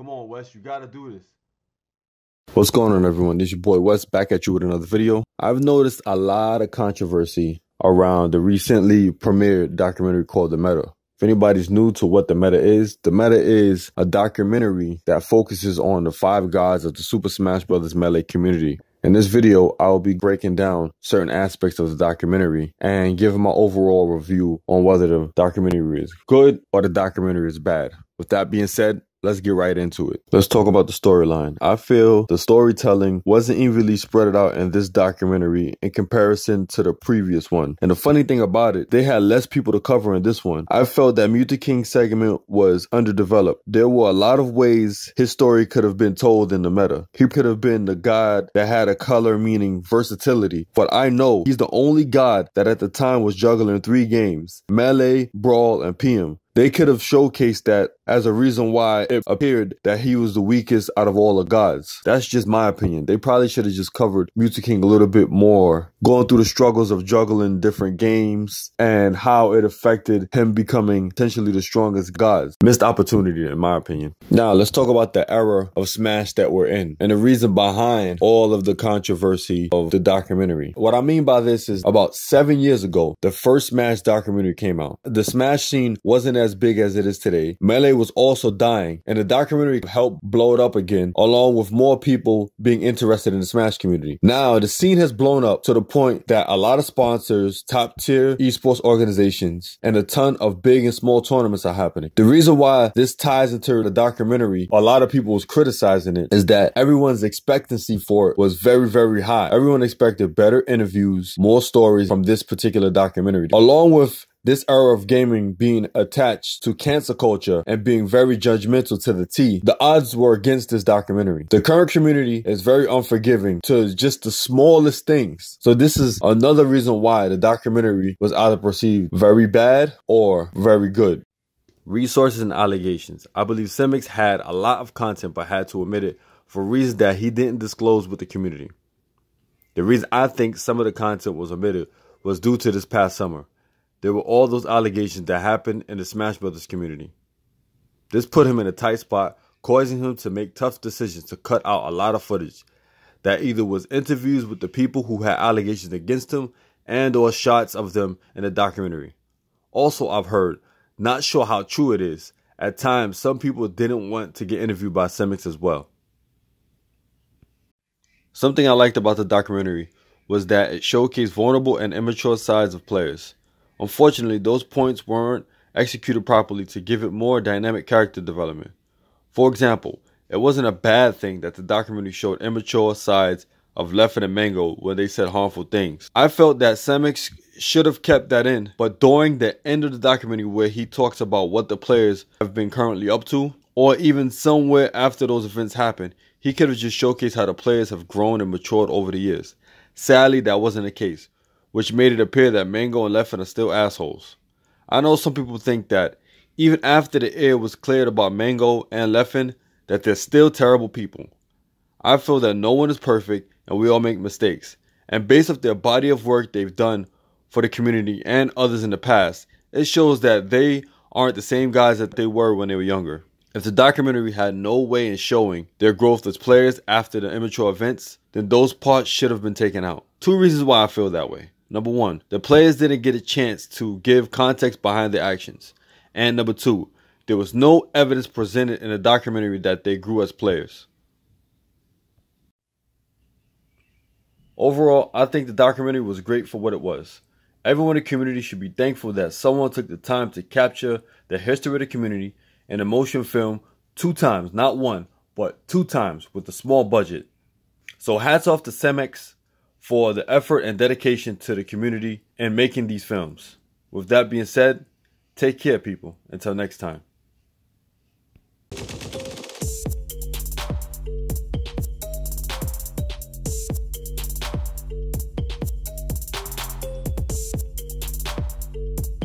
Come on, Wes, you gotta do this. What's going on, everyone? This is your boy Wes, back at you with another video. I've noticed a lot of controversy around the recently premiered documentary called The Meta. If anybody's new to what The Meta is a documentary that focuses on the 5 gods of the Super Smash Bros. Melee community. In this video, I will be breaking down certain aspects of the documentary and giving my overall review on whether the documentary is good or the documentary is bad. With that being said, let's get right into it. Let's talk about the storyline. I feel the storytelling wasn't evenly spread out in this documentary in comparison to the previous one. And the funny thing about it, they had less people to cover in this one. I felt that Metagame segment was underdeveloped. There were a lot of ways his story could have been told in the meta. He could have been the god that had a color meaning versatility. But I know he's the only god that at the time was juggling 3 games: Melee, Brawl, and PM. They could have showcased that as a reason why it appeared that he was the weakest out of all the gods. That's just my opinion. They probably should have just covered Metagame a little bit more, going through the struggles of juggling different games and how it affected him becoming potentially the strongest gods. Missed opportunity, in my opinion. Now, let's talk about the era of Smash that we're in and the reason behind all of the controversy of the documentary. What I mean by this is about 7 years ago, the first Smash documentary came out. The Smash scene wasn't as big as it is today. Melee was also dying, and the documentary helped blow it up again, along with more people being interested in the Smash community. Now, the scene has blown up to the point that a lot of sponsors, top tier esports organizations, and a ton of big and small tournaments are happening. The reason why this ties into the documentary, a lot of people was criticizing it, is that everyone's expectancy for it was very, very high. Everyone expected better interviews, more stories from this particular documentary, along with this era of gaming being attached to cancer culture and being very judgmental to the T. The odds were against this documentary. The current community is very unforgiving to just the smallest things. So this is another reason why the documentary was either perceived very bad or very good. Resources and allegations. I believe Semix had a lot of content but had to omit it for reasons that he didn't disclose with the community. The reason I think some of the content was omitted was due to this past summer. There were all those allegations that happened in the Smash Brothers community. This put him in a tight spot, causing him to make tough decisions to cut out a lot of footage that either was interviews with the people who had allegations against him and or shots of them in the documentary. Also, I've heard, not sure how true it is, at times some people didn't want to get interviewed by Semix as well. Something I liked about the documentary was that it showcased vulnerable and immature sides of players. Unfortunately, those points weren't executed properly to give it more dynamic character development. For example, it wasn't a bad thing that the documentary showed immature sides of Leffen and Mango when they said harmful things. I felt that Semix should have kept that in, but during the end of the documentary where he talks about what the players have been currently up to, or even somewhere after those events happened, he could have just showcased how the players have grown and matured over the years. Sadly, that wasn't the case, which made it appear that Mango and Leffen are still assholes. I know some people think that even after the air was cleared about Mango and Leffen, that they're still terrible people. I feel that no one is perfect and we all make mistakes. And based off their body of work they've done for the community and others in the past, it shows that they aren't the same guys that they were when they were younger. If the documentary had no way in showing their growth as players after the immature events, then those parts should have been taken out. 2 reasons why I feel that way. Number 1, the players didn't get a chance to give context behind their actions. And number 2, there was no evidence presented in the documentary that they grew as players. Overall, I think the documentary was great for what it was. Everyone in the community should be thankful that someone took the time to capture the history of the community in a motion film 2 times, not 1, but 2 times with a small budget. So hats off to Semix for the effort and dedication to the community in making these films. With that being said, take care, people. Until next time.